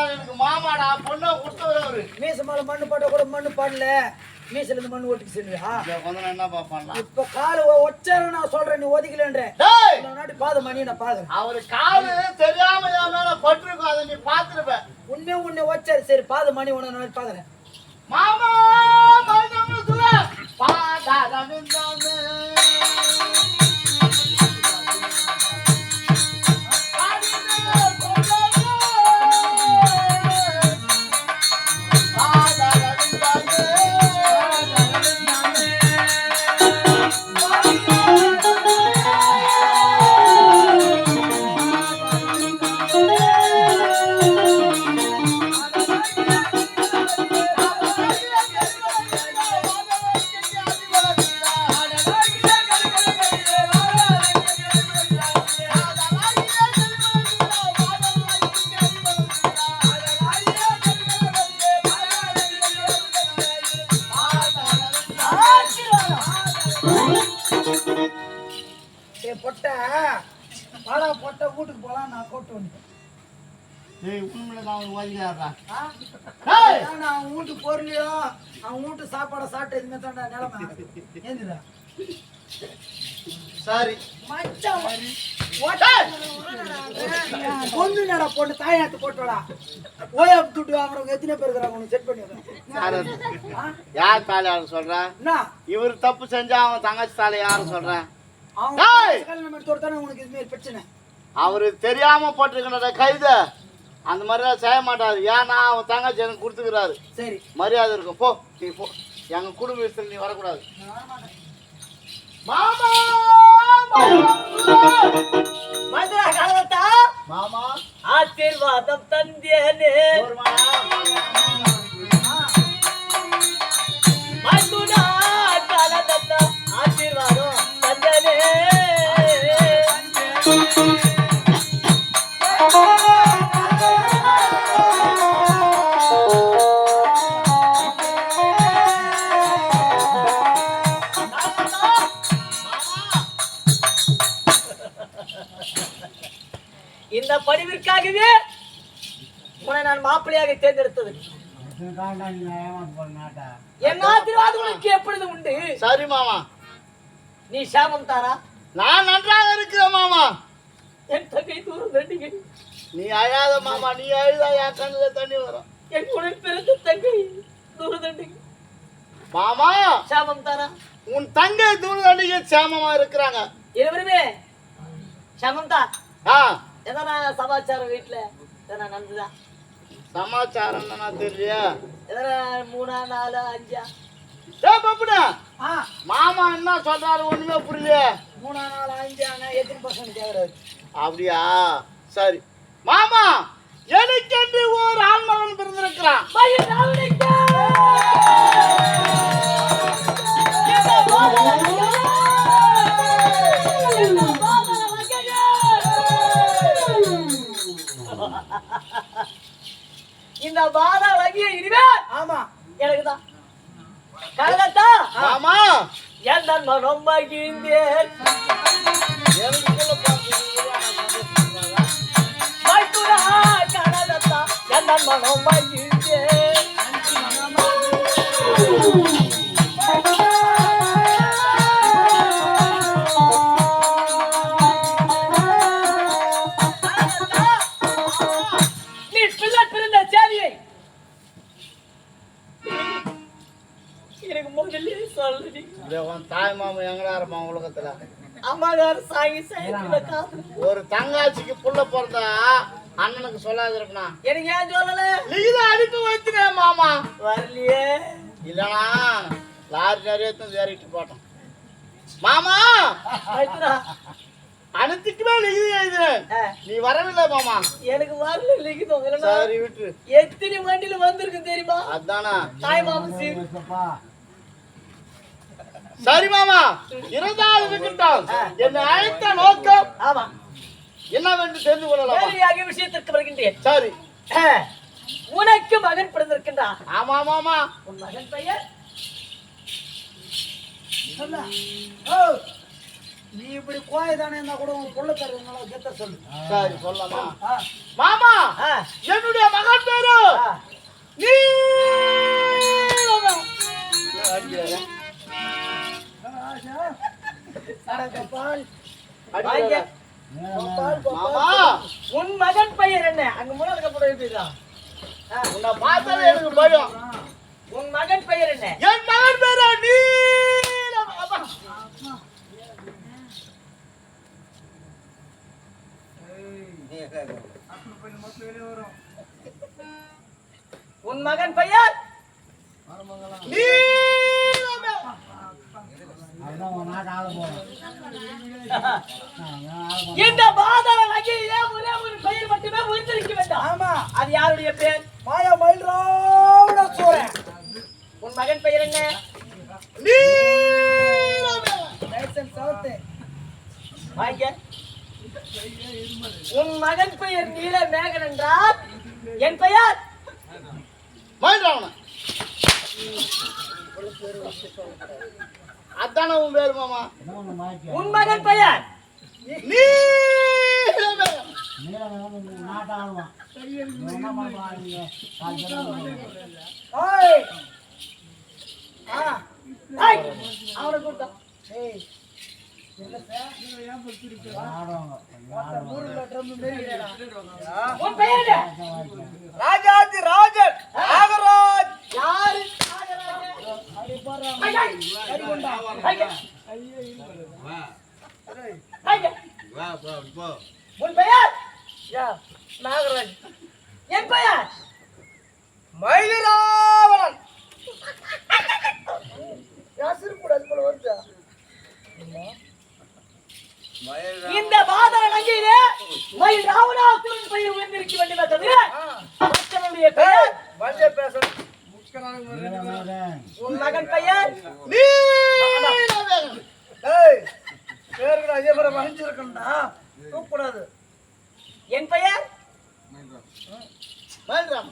எனக்கு மாமாடா பொண்ணை கொடுத்தவரு மீச மேல மண்ணு போட்ட கூட மண்ணு பாடல மீசல இருந்து மண்ணு ஓட்டிக்கு செல்வியா என்ன பாப்பான் இப்ப காலு ஒச்சாரு நான் சொல்றேன் நீ ஒதுக்கலன்ற நாட்டி பாத மணி நான் பாக்குறேன் அவரு காலு தெரியாம என் மேல பட்டிருக்கும் அதை நீ பாத்துருப்ப உன்னை ஒச்சாரு சரி பாத மணி உன்ன நான் பாக்குறேன் மாமா சொல்ல பாதாமே பொட்ட வாடா பொட்ட வீட்டுக்கு போலாம் நான் கூட்டு வந்துட்டேன் அவன் வீட்டு பொருளையோ அவன் வீட்டு சாப்பாடை சாப்பிட்டு எதுவுமே தாண்டா நிலைமை ஏந்துடா சரி பொண்ணு நடா பொண்ணு தாயாத்து போட்டோடா ஓயா துட்டு வாங்குறவங்க எத்தனை பேர் இருக்கிறாங்க உனக்கு செட் பண்ணி யார் தாலையாளர் சொல்ற இவர் தப்பு செஞ்சா அவன் தங்கச்சி தாலை யாரும் சொல்றேன் உனக்கு இது பிரச்சனை அவரு தெரியாம போட்டிருக்கிற கைது அந்த மாதிரிலாம் செய்ய மாட்டாரு ஏன்னா அவன் தங்கச்சி எனக்கு கொடுத்துக்கிறாரு சரி மரியாதை இருக்கும் போ நீ போ எங்க குடும்ப விஷயத்துல நீ வரக்கூடாது மாமா மாமா ஆசீர்வாதம் தந்தேனே ஆசீர்வாதம் தந்தேனே இந்த படிவிற்காகவே உன்னை நான் மாப்பிள்ளையாக தேர்ந்தெடுத்தது என் ஆசீர்வாதம் உனக்கு எப்பொழுது உண்டு சரி மாமா நீ சாபம் தாரா நான் நன்றாக இருக்கிறேன் மாமா என் தங்கை தூரம் தண்டிகை நீ அழாத மாமா நீ அழுதா என் கண்ணுல தண்ணி வரும் என் உடல் பிறந்த தங்கை தூரம் தண்டிகை மாமா சாபம் தாரா உன் தங்கை தூரம் தண்டிகை சேமமா இருக்கிறாங்க இருவருமே சாபம் தா எதனா சமாச்சாரம் வீட்டுல எதனா நடந்துதா சமாச்சாரம் என்னன்னா தெரியலையா எதனா 3 4 5 பப்புடா மாமா என்ன சொல்றாரு ஒண்ணுமே புரியல 3 4 5 ஆனா எத்தனை பர்சன்ட் கேக்குறாரு அப்படியா சரி மாமா எனக்கென்று ஒரு ஆண்மகன் பிறந்திருக்கிறான் இந்த பாரா அழகிய இனிமே ஆமா எனக்குதான் கலகத்தா ஆமா என் மனம் மகிழ்ந்தேன் கலகத்தா என் மனம் மகிழ்ந்தேன் தாய் மாமா எங்கடா இருப்பான் உலகத்துல ஒரு தங்காச்சிக்கு புள்ள பிறந்தா அண்ணனுக்கு சொல்லாது இருக்கணும் எனக்கு ஏன் சொல்லல நீதான் அனுப்பி வைக்கிறேன் மாமா வரலையே இல்லனா லாரி நிறைய ஏறிட்டு போட்டோம் மாமா அனுத்துக்குமே எழுதுறேன் நீ வரவில்லை மாமா எனக்கு வரல லிகிதம் சரி விட்டு எத்தனை வண்டியில வந்திருக்கு தெரியுமா அதானா தாய் மாமா சரி மாமா இருந்தாலும் இருக்கட்டும் என்னை அழைத்த நோக்கம் ஆமா என்னவென்று தெரிந்து கொள்ளலாம் விஷயத்திற்கு வருகின்றேன் சரி உனக்கு மகன் பிறந்திருக்கின்றான் ஆமா மாமா உன் மகன் பெயர் நீ இப்படி கோயதானே கூட உன் பொண்ணு தருவதுனால கெத்த சொல்லு சரி சொல்லமா மாமா என்னுடைய மகன் உன் மகன் பெயர் என்ன? அங்க முன்னாடி உன்னை பார்த்தாலே எனக்கு பயம். உன் மகன் பெயர் என்ன? என் மகன் பேரா நீலம். உன் மகன் பெயர் இந்த பாதாள நகையிலே ஒரே ஒரு பெயர் மட்டுமே உயிர்த்திருக்க வேண்டும். ஆமா, அது யாருடைய பெயர்? மாயா மயில்ராவண சூரன். உன் மகன் பெயர் என்ன? வாங்க. உன் மகன் பெயர் நீல மேகன் என்றால் என் பெயர் மயில்ராவணன். அதான உன் பேரு மாமா. உன் மகன் பெயர் அவனை கூட்டம். உன் பெயர் என்ன? ராஜாதி ராஜன் நாகராஜ். யாரு? உன் பெயர் நாகராஜ். என் பெயர் மயில்ராவணன். இந்த பாதர நகையிலே மயில் ராவணாசுரன் பெயர் உயர்ந்திருக்க வேண்டுமே தவிர மற்றவனுடைய பெயர் வஞ்ச பேச. உன் மகன் பெயர் பேருக்கு அஜயபுரம் மகிழ்ச்சிருக்கா கூப்பிடாது. என் பெயர் மயில்ராவணன்.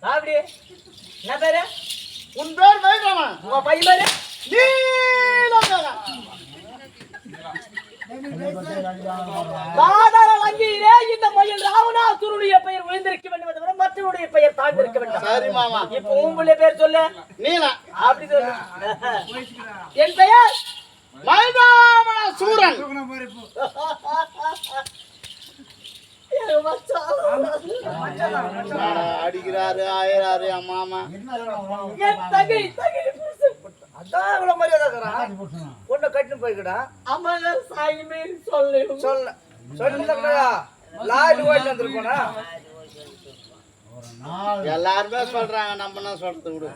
அப்படி என்ன பேரு? உன் பேர் மயில்ராவணன். உங்க பையன் பேரு பாதாள லங்கையிலே இந்த மயில் ராவணாசுரனுடைய பெயர் விழுந்திருக்க வேண்டும் தவிர மற்றவருடைய பெயர் தாழ்ந்திருக்க வேண்டும். சரி மாமா. இப்ப உங்களுடைய பேர் சொல்லு. நீலா. அப்படி சொல்லு. என் பெயர் மயில்ராவண சூரன். அடிக்கிறாரு ஆயிராரு மாமா. என் தகை அதான் இவ்வளவு மரியாதை பொண்ணை கட்டின்னு போய்க்கடா. அமல சாயிமே சொல்லு. சொல்ல சொல்லுங்கடா. லாரி ஓட்டு வந்துருக்கோனா எல்லாருமே சொல்றாங்க, நம்ம என்ன சொல்றது விடு.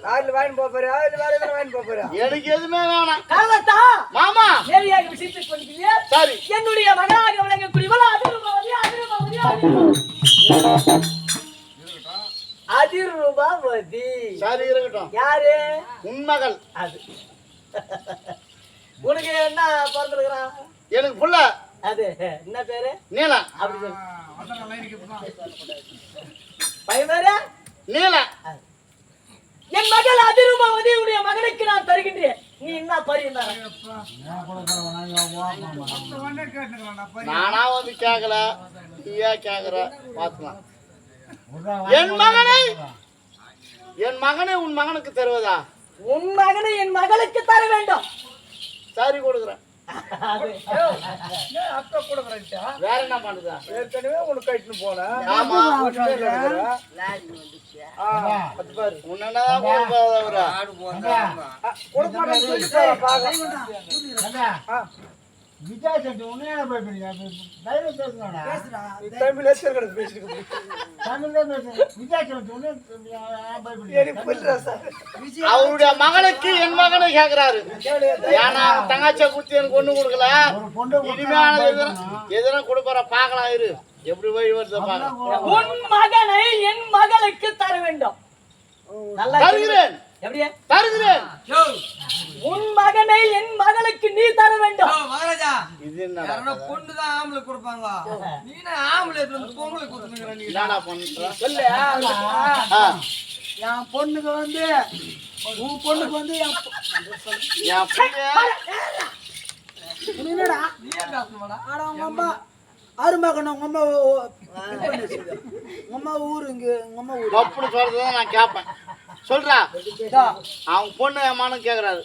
லாரில வாங்கி போறியா இல்ல வேற எதுவும் வாங்கி போறியா? எனக்கு எதுவுமே வேணாம் காலத்தா மாமா. நேரியாக விசிட் பண்ணிக்கிறீங்க. சரி. என்னுடைய மகனாக விளங்கக்கூடியவள் அதிரூபாவதி. சரி இருக்கட்டும். யாரு? உன் மகள். அது உனக்கு என்ன பிறந்திருக்கிறான்? எனக்கு புள்ள. அது என்ன பேரு? நீலா. அப்படி சொல்லு. பையன் பேரு நீலா. என் மகள் அதிரூபாவதி உடைய மகனுக்கு நான் தருகின்றேன். நீ என்ன பரிந்தா? நானா வந்து கேட்கல, நீயா கேக்குற பாத்துக்கலாம். என் மகனை உன் மகனுக்கு தருவதா? உன் மகனை என் மகளுக்கு தர வேண்டும். சரி கொடுக்குறேன். அக்கா கொடுக்குறா. வேற என்ன பண்ணுதா? ஏற்கனவே உனக்கு கட்டின்னு போன. ஆமா. உன்னதான் கொடுப்பாதவரா? அவருடைய மகனுக்கு என் மகனை கேக்குறாரு. ஏன்னா தங்காச்சியை குடுத்து எனக்கு ஒண்ணு கொடுக்கல. இனிமையான எதனா கொடுப்பார பாக்கலாம். இரு எப்படி வழி வருது பாக்கலாம். உன் மகனை என் மகளுக்கு தர வேண்டும். தருகிறேன். எப்படியா தருகிறேன். உன் மகனை என் மகளுக்கு நீ தர வேண்டும். மகாராஜா, இது என்ன பொண்ணுதான் ஆம்பளை கொடுப்பாங்க. நீனா ஆம்பளை பொம்பளை கொடுத்துங்க. என்னடா பண்ற? சொல்லு. என் பொண்ணுக்கு வந்து உன் பொண்ணுக்கு வந்து என் பொண்ணு நீ என்னடா நீ ஏன் பேசணுமாடா? ஆனா உங்க அம்மா அருமகன் உங்க அம்மா உங்க அம்மா ஊரு இங்க உங்க அம்மா ஊரு அப்படி சொல்றதான் நான் கேட்பேன். சொல்றா அவங்க பொண்ணு ஏமானு கேக்குறாரு.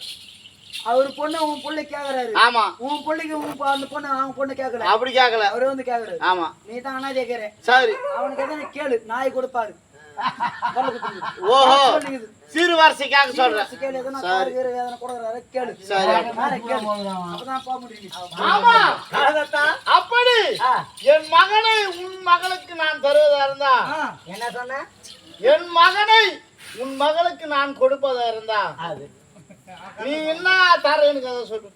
அவர் பொண்ணு உன் பிள்ளை கேக்குறாரு. ஆமா உன் பிள்ளைக்கு அந்த பொண்ணு அவங்க பொண்ணு கேட்கல. அப்படி கேட்கல. அவரு வந்து கேக்குறாரு. ஆமா நீ தான் அண்ணா கேக்குற. சரி அவனுக்கு எதனா கேளு, நாய் கொடுப்பாரு. ஓஹோ சிறு வாரிசை கேட்க சொல்றேன். கேளு, எதனா காரு கீரு எதனா கொடுக்குறாரு கேளு. சரி கேளு. அப்பதான் போக முடியும். ஆமா அதத்தா அப்படி என் மகனை உன் மகளுக்கு நான் தருவதா இருந்தா என்ன சொன்ன? என் மகனை உன் மகளுக்கு நான் கொடுப்பதா இருந்தா அது நீ என்ன தரேன்னு கதை சொல்லு.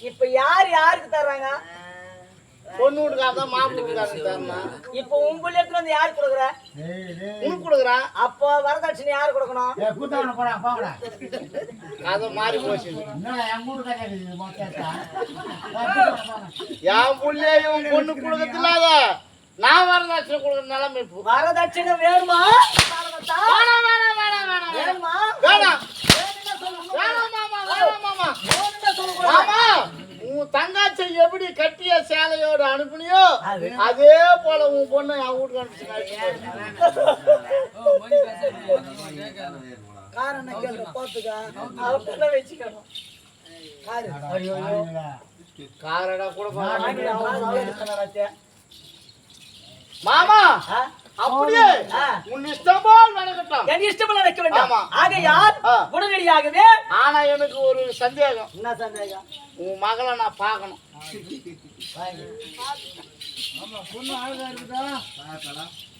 இப்ப யாருக்கு தர்றாங்க? பொண்ணு வீட்டுக்காக மாப்பிள்ளை வீட்டுக்காக தரணும். இப்ப உன் பிள்ளைக்கு வந்து யாரு கொடுக்குற? உனக்கு கொடுக்குறான். அப்போ வரதட்சணை யாரு கொடுக்கணும்? கதை மாறி போச்சு. என் பிள்ளையும் பொண்ணு கொடுக்கறது இல்லாத நான் வரதட்சணை கொடுக்குற நிலைமை இப்போ. வரதட்சணை வேணுமா? வேணாம் வேணாம் வேணாம் வேணாம் வேணுமா? வேணாம் வேணும்னா சொல்லுங்க. வேணாம் மாமா வேணாம் மாமா. வேணும்னா சொல்லுங்க. மாமா உன் தங்காச்சி எப்படி கட்டிய சேலையோட அனுப்புனியோ அதே போல உன் பொண்ணு என் வீட்டுக்கு அனுப்பிச்சு. ஓ, மணி பேச காரணம் கேளு பாத்துக்க. அவர்கிட்ட வச்சுக்கணும். காரு காரடா கூட வாங்கி நான் கேட்டுக்கணும். மாமா ஆ? அப்படியே உன் இஷ்டம் போல் நடக்கட்டும். என் இஷ்டப்படி நடக்க வேண்டாம். ஆமா. ஆகையால் உடனடியாகவே ஆனா எனக்கு ஒரு சந்தேகம். என்ன சந்தேகம்? உன் மகளை நான் பார்க்கணும்.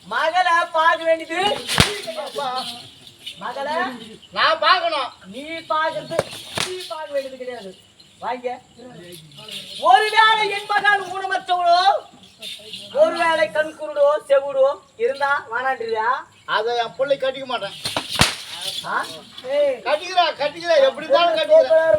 மகளை பார்க்க வேண்டியது மகளை நான் பார்க்கணும். நீ பார்க்கறது நீ பார்க்க வேண்டியது கிடையாது. வாங்க. ஒருவேளை என் மகன் ஊனமற்றவளோ ஒருவேளை கண் குருடோ செவுடோ இருந்தா வேணான்றியா? அதை என் பிள்ளை கட்டிக்க மாட்டேன். ஆ? கட்டிக்கிறா எப்படி தான் கட்டிக்கிறேன்.